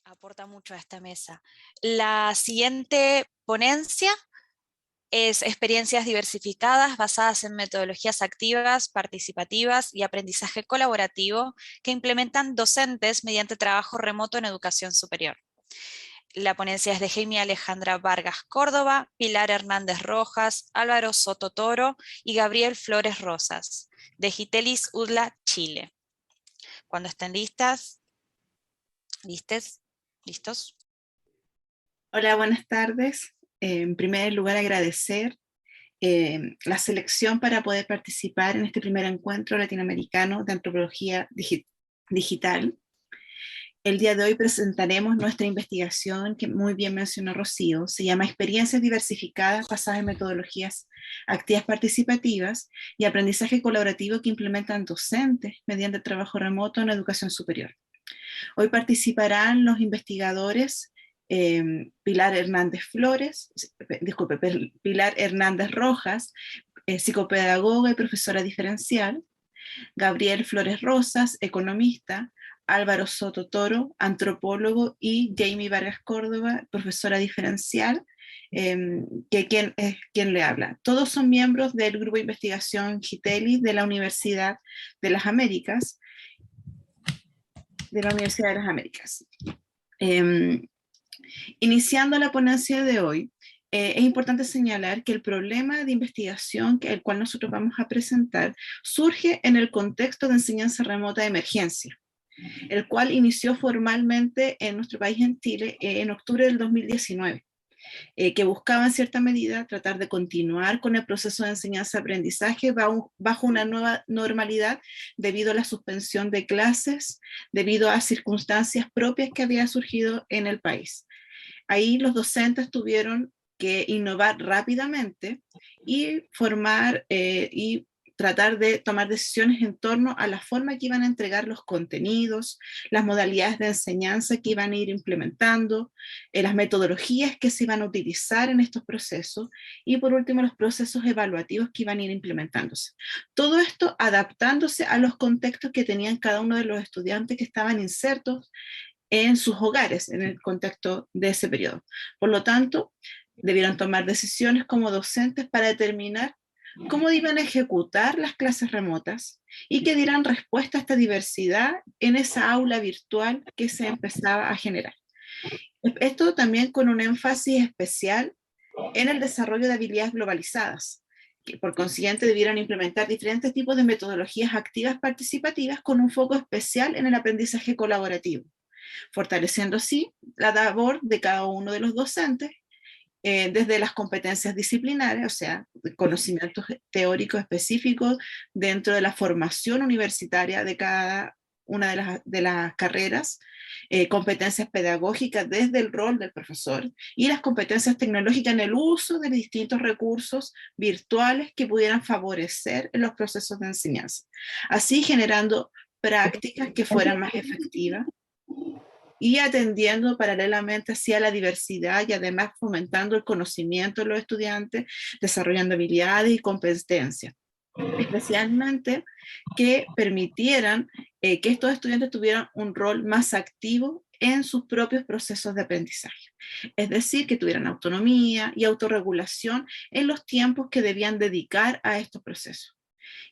aporta mucho a esta mesa. La siguiente ponencia es experiencias diversificadas basadas en metodologías activas, participativas y aprendizaje colaborativo que implementan docentes mediante trabajo remoto en educación superior. La ponencia es de Jaime Alejandra Vargas Córdoba, Pilar Hernández Rojas, Álvaro Soto Toro y Gabriel Flores Rosas, de Gitelis UDLA, Chile. Cuando estén listas, ¿listos? Hola, buenas tardes. En primer lugar, agradecer la selección para poder participar en este primer encuentro latinoamericano de antropología digital. El día de hoy presentaremos nuestra investigación que muy bien mencionó Rocío. Se llama Experiencias diversificadas basadas en metodologías activas participativas y aprendizaje colaborativo que implementan docentes mediante trabajo remoto en educación superior. Hoy participarán los investigadores Pilar Hernández Rojas, psicopedagoga y profesora diferencial, Gabriel Flores Rosas, economista, Álvaro Soto Toro, antropólogo, y Jaime Vargas Córdoba, profesora diferencial, quien le habla. Todos son miembros del grupo de investigación GITELI de la Universidad de las Américas, Iniciando la ponencia de hoy, es importante señalar que el problema de investigación el cual nosotros vamos a presentar surge en el contexto de enseñanza remota de emergencia, el cual inició formalmente en nuestro país, en Chile, en octubre del 2019. Que buscaba en cierta medida tratar de continuar con el proceso de enseñanza-aprendizaje bajo una nueva normalidad debido a la suspensión de clases, debido a circunstancias propias que había surgido en el país. Ahí los docentes tuvieron que innovar rápidamente y formar y tratar de tomar decisiones en torno a la forma que iban a entregar los contenidos, las modalidades de enseñanza que iban a ir implementando, las metodologías que se iban a utilizar en estos procesos y por último los procesos evaluativos que iban a ir implementándose. Todo esto adaptándose a los contextos que tenían cada uno de los estudiantes que estaban insertos en sus hogares en el contexto de ese periodo. Por lo tanto, debieron tomar decisiones como docentes para determinar cómo iban a ejecutar las clases remotas y que dieran respuesta a esta diversidad en esa aula virtual que se empezaba a generar. Esto también con un énfasis especial en el desarrollo de habilidades globalizadas, que por consiguiente debieron implementar diferentes tipos de metodologías activas participativas con un foco especial en el aprendizaje colaborativo, fortaleciendo así la labor de cada uno de los docentes desde las competencias disciplinares, o sea, conocimientos teóricos específicos dentro de la formación universitaria de cada una de las carreras, competencias pedagógicas desde el rol del profesor y las competencias tecnológicas en el uso de distintos recursos virtuales que pudieran favorecer en los procesos de enseñanza, así generando prácticas que fueran más efectivas y atendiendo paralelamente hacia la diversidad y además fomentando el conocimiento de los estudiantes, desarrollando habilidades y competencias, especialmente que permitieran que estos estudiantes tuvieran un rol más activo en sus propios procesos de aprendizaje. Es decir, que tuvieran autonomía y autorregulación en los tiempos que debían dedicar a estos procesos.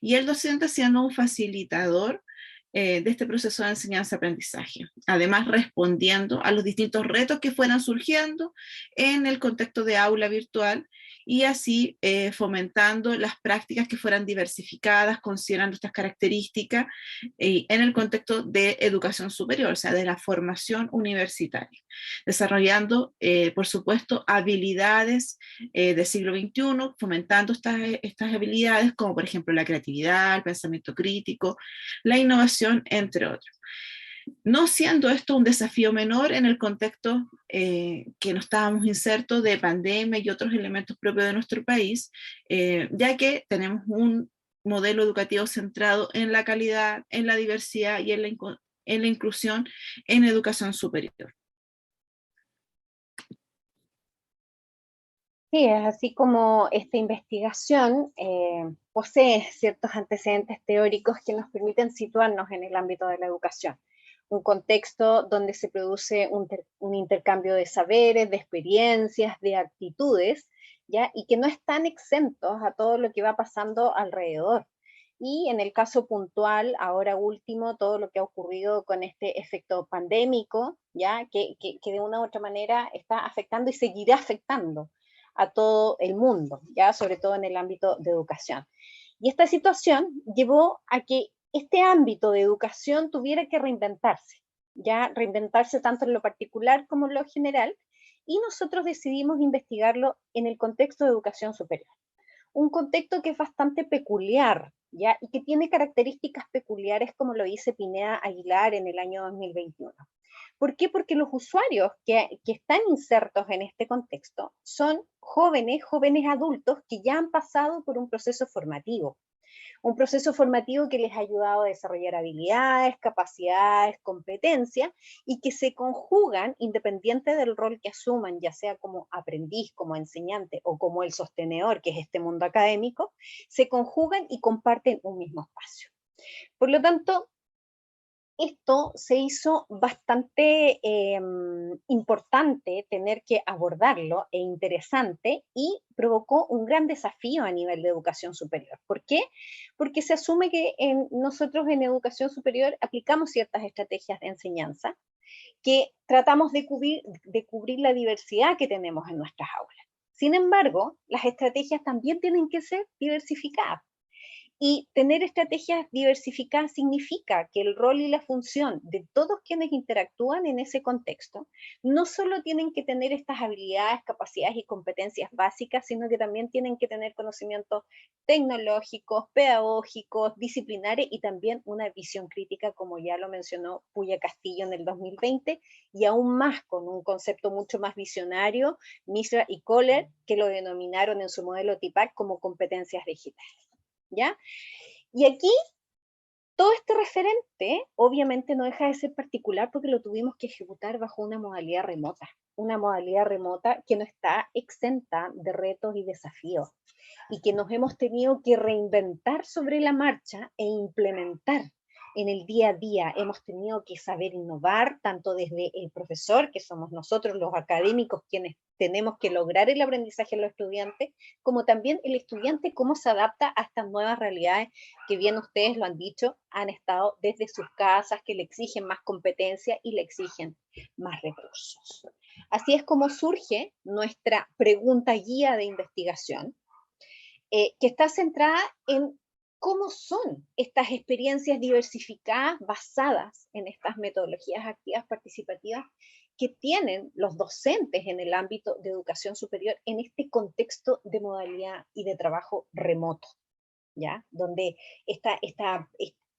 Y el docente siendo un facilitador de este proceso de enseñanza-aprendizaje, además respondiendo a los distintos retos que fueran surgiendo en el contexto de aula virtual y así fomentando las prácticas que fueran diversificadas, considerando estas características en el contexto de educación superior, o sea, de la formación universitaria, desarrollando, por supuesto, habilidades del siglo XXI, fomentando estas habilidades como por ejemplo la creatividad, el pensamiento crítico, la innovación, entre otros. No siendo esto un desafío menor en el contexto que no estábamos insertos de pandemia y otros elementos propios de nuestro país, ya que tenemos un modelo educativo centrado en la calidad, en la diversidad y en la inclusión en educación superior. Sí, es así como esta investigación posee ciertos antecedentes teóricos que nos permiten situarnos en el ámbito de la educación. un contexto donde se produce un intercambio de saberes, de experiencias, de actitudes, ¿ya? Y que no están exentos a todo lo que va pasando alrededor. Y en el caso puntual, ahora último, todo lo que ha ocurrido con este efecto pandémico, ¿ya? Que de una u otra manera está afectando y seguirá afectando a todo el mundo, ¿ya? Sobre todo en el ámbito de educación. Y esta situación llevó a que este ámbito de educación tuviera que reinventarse, ya reinventarse tanto en lo particular como en lo general, y nosotros decidimos investigarlo en el contexto de educación superior. Un contexto que es bastante peculiar, ¿ya? Y que tiene características peculiares, como lo dice Pineda Aguilar en el año 2021. ¿Por qué? Porque los usuarios que están insertos en este contexto son jóvenes, jóvenes adultos que ya han pasado por un proceso formativo que les ha ayudado a desarrollar habilidades, capacidades, competencias, y que se conjugan independiente del rol que asuman, ya sea como aprendiz, como enseñante o como el sostenedor, que es este mundo académico, se conjugan y comparten un mismo espacio. Por lo tanto, esto se hizo bastante importante tener que abordarlo e interesante, y provocó un gran desafío a nivel de educación superior. ¿Por qué? Porque se asume que nosotros en educación superior aplicamos ciertas estrategias de enseñanza que tratamos de cubrir la diversidad que tenemos en nuestras aulas. Sin embargo, las estrategias también tienen que ser diversificadas. Y tener estrategias diversificadas significa que el rol y la función de todos quienes interactúan en ese contexto no solo tienen que tener estas habilidades, capacidades y competencias básicas, sino que también tienen que tener conocimientos tecnológicos, pedagógicos, disciplinares, y también una visión crítica, como ya lo mencionó Puya Castillo en el 2020, y aún más con un concepto mucho más visionario, Misra y Kohler, que lo denominaron en su modelo TIPAC como competencias digitales. ¿Ya? Y aquí, todo este referente obviamente no deja de ser particular porque lo tuvimos que ejecutar bajo una modalidad remota que no está exenta de retos y desafíos, y que nos hemos tenido que reinventar sobre la marcha e implementar en el día a día. Hemos tenido que saber innovar, tanto desde el profesor, que somos nosotros los académicos quienes tenemos que lograr el aprendizaje de los estudiantes, como también el estudiante, cómo se adapta a estas nuevas realidades que bien ustedes lo han dicho, han estado desde sus casas, que le exigen más competencia y le exigen más recursos. Así es como surge nuestra pregunta guía de investigación, que está centrada en cómo son estas experiencias diversificadas basadas en estas metodologías activas participativas que tienen los docentes en el ámbito de educación superior en este contexto de modalidad y de trabajo remoto, ¿ya? Donde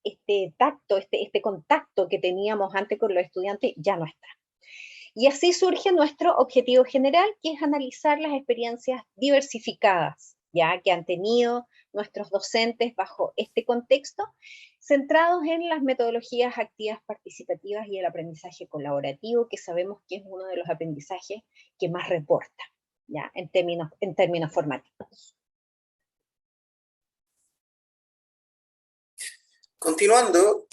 este contacto que teníamos antes con los estudiantes ya no está. Y así surge nuestro objetivo general, que es analizar las experiencias diversificadas, ya que han tenido nuestros docentes bajo este contexto, centrados en las metodologías activas participativas y el aprendizaje colaborativo, que sabemos que es uno de los aprendizajes que más reporta, ya, en términos formativos. Continuando,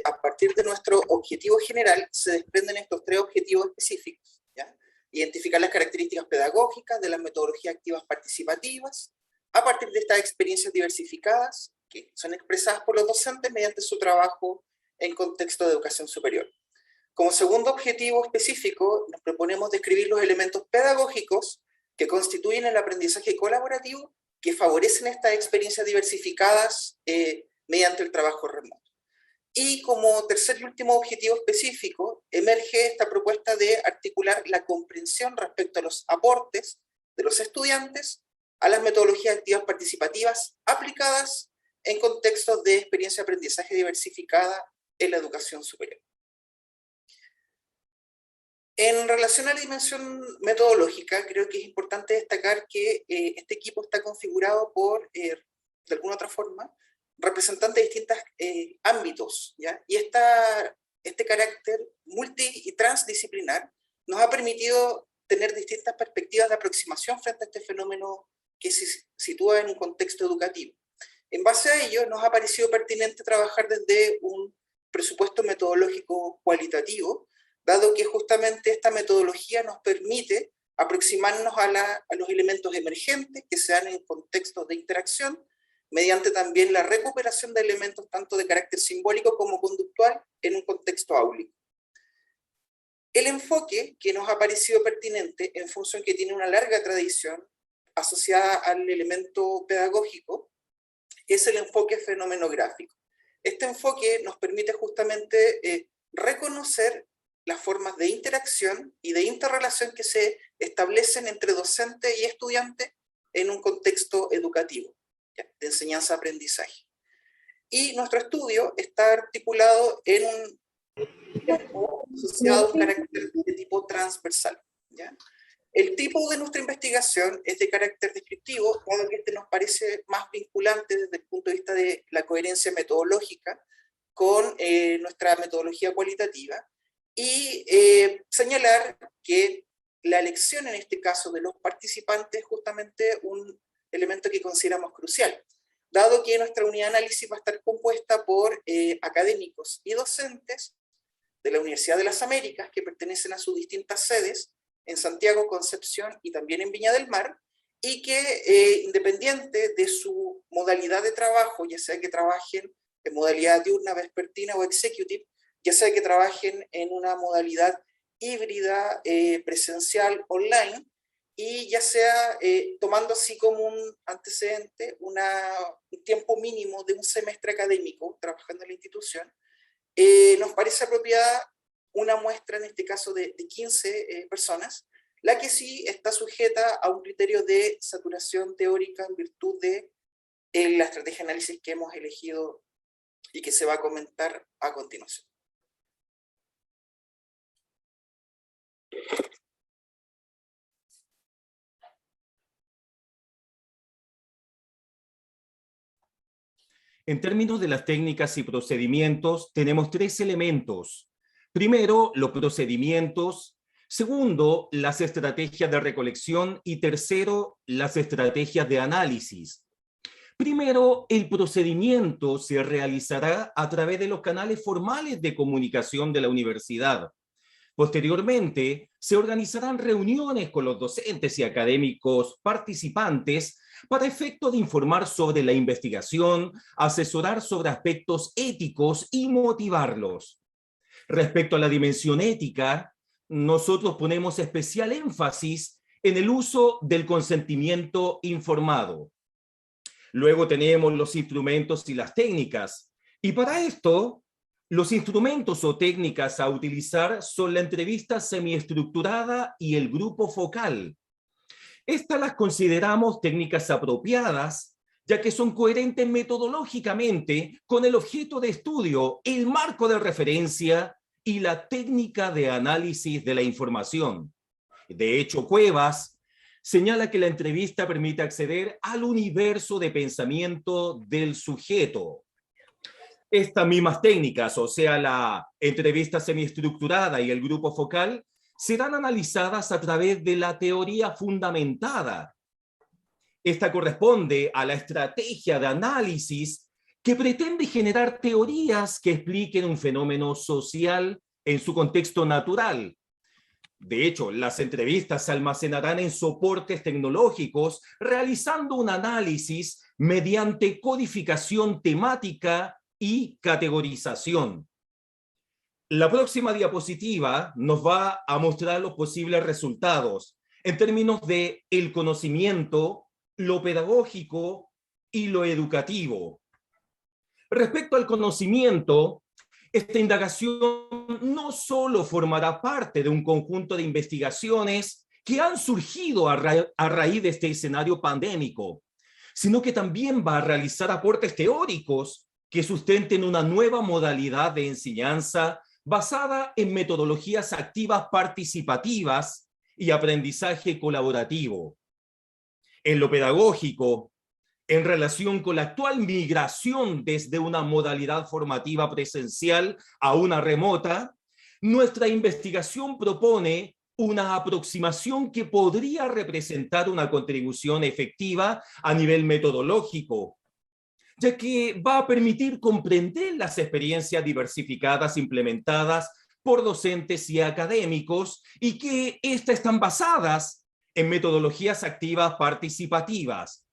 a partir de nuestro objetivo general se desprenden estos tres objetivos específicos, ¿ya? Identificar las características pedagógicas de las metodologías activas participativas, a partir de estas experiencias diversificadas que son expresadas por los docentes mediante su trabajo en contexto de educación superior. Como segundo objetivo específico, nos proponemos describir los elementos pedagógicos que constituyen el aprendizaje colaborativo que favorecen estas experiencias diversificadas mediante el trabajo remoto. Y como tercer y último objetivo específico, emerge esta propuesta de articular la comprensión respecto a los aportes de los estudiantes a las metodologías activas participativas aplicadas en contextos de experiencia de aprendizaje diversificada en la educación superior. En relación a la dimensión metodológica, creo que es importante destacar que este equipo está configurado por, de alguna otra forma, representantes de distintos ámbitos, ¿ya? Y este carácter multi y transdisciplinar nos ha permitido tener distintas perspectivas de aproximación frente a este fenómeno que se sitúa en un contexto educativo. En base a ello, nos ha parecido pertinente trabajar desde un presupuesto metodológico cualitativo, dado que justamente esta metodología nos permite aproximarnos a los elementos emergentes que se dan en contextos de interacción, mediante también la recuperación de elementos tanto de carácter simbólico como conductual en un contexto áulico. El enfoque que nos ha parecido pertinente, en función que tiene una larga tradición asociada al elemento pedagógico, es el enfoque fenomenográfico. Este enfoque nos permite justamente reconocer las formas de interacción y de interrelación que se establecen entre docente y estudiante en un contexto educativo, ¿ya?, de enseñanza-aprendizaje. Y nuestro estudio está articulado en un tiempo asociado a un carácter de tipo transversal, ¿ya? El tipo de nuestra investigación es de carácter descriptivo, dado que este nos parece más vinculante desde el punto de vista de la coherencia metodológica con nuestra metodología cualitativa, y señalar que la elección en este caso de los participantes es justamente un elemento que consideramos crucial, dado que nuestra unidad de análisis va a estar compuesta por académicos y docentes de la Universidad de las Américas, que pertenecen a sus distintas sedes, en Santiago, Concepción y también en Viña del Mar, y que independiente de su modalidad de trabajo, ya sea que trabajen en modalidad diurna, vespertina o executive, ya sea que trabajen en una modalidad híbrida, presencial, online, y ya sea tomando así como un antecedente un tiempo mínimo de un semestre académico trabajando en la institución, nos parece apropiada una muestra, en este caso de 15 personas, la que sí está sujeta a un criterio de saturación teórica en virtud de la estrategia de análisis que hemos elegido y que se va a comentar a continuación. En términos de las técnicas y procedimientos, tenemos tres elementos. Primero, los procedimientos. Segundo, las estrategias de recolección. Y tercero, las estrategias de análisis. Primero, el procedimiento se realizará a través de los canales formales de comunicación de la universidad. Posteriormente, se organizarán reuniones con los docentes y académicos participantes para efecto de informar sobre la investigación, asesorar sobre aspectos éticos y motivarlos. Respecto a la dimensión ética, nosotros ponemos especial énfasis en el uso del consentimiento informado. Luego tenemos los instrumentos y las técnicas, y para esto, los instrumentos o técnicas a utilizar son la entrevista semiestructurada y el grupo focal. Estas las consideramos técnicas apropiadas, ya que son coherentes metodológicamente con el objeto de estudio, el marco de referencia y la técnica de análisis de la información. De hecho, Cuevas señala que la entrevista permite acceder al universo de pensamiento del sujeto. Estas mismas técnicas, o sea, la entrevista semiestructurada y el grupo focal, serán analizadas a través de la teoría fundamentada. Esta corresponde a la estrategia de análisis que pretende generar teorías que expliquen un fenómeno social en su contexto natural. De hecho, las entrevistas se almacenarán en soportes tecnológicos, realizando un análisis mediante codificación temática y categorización. La próxima diapositiva nos va a mostrar los posibles resultados en términos de el conocimiento, lo pedagógico y lo educativo. Respecto al conocimiento, esta indagación no solo formará parte de un conjunto de investigaciones que han surgido a raíz de este escenario pandémico, sino que también va a realizar aportes teóricos que sustenten una nueva modalidad de enseñanza basada en metodologías activas participativas y aprendizaje colaborativo. En lo pedagógico, en relación con la actual migración desde una modalidad formativa presencial a una remota, nuestra investigación propone una aproximación que podría representar una contribución efectiva a nivel metodológico. ya que va a permitir comprender las experiencias diversificadas implementadas por docentes y académicos y que éstas están basadas en metodologías activas participativas.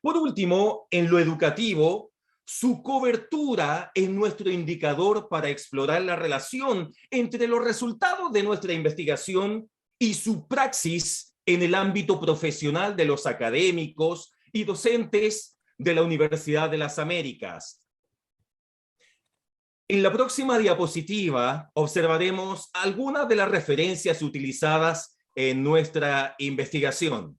Por último, en lo educativo, su cobertura es nuestro indicador para explorar la relación entre los resultados de nuestra investigación y su praxis en el ámbito profesional de los académicos y docentes de la Universidad de las Américas. En la próxima diapositiva observaremos algunas de las referencias utilizadas en nuestra investigación.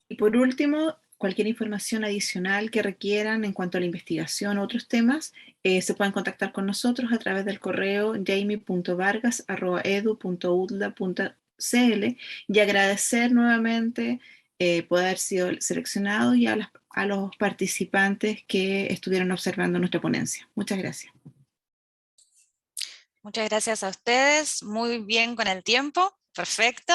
Y por último, cualquier información adicional que requieran en cuanto a la investigación o otros temas, se pueden contactar con nosotros a través del correo jamie.vargas@edu.udla.cl, y agradecer nuevamente poder haber sido seleccionado y a los participantes que estuvieron observando nuestra ponencia. Muchas gracias. Muchas gracias a ustedes, muy bien con el tiempo, perfecto.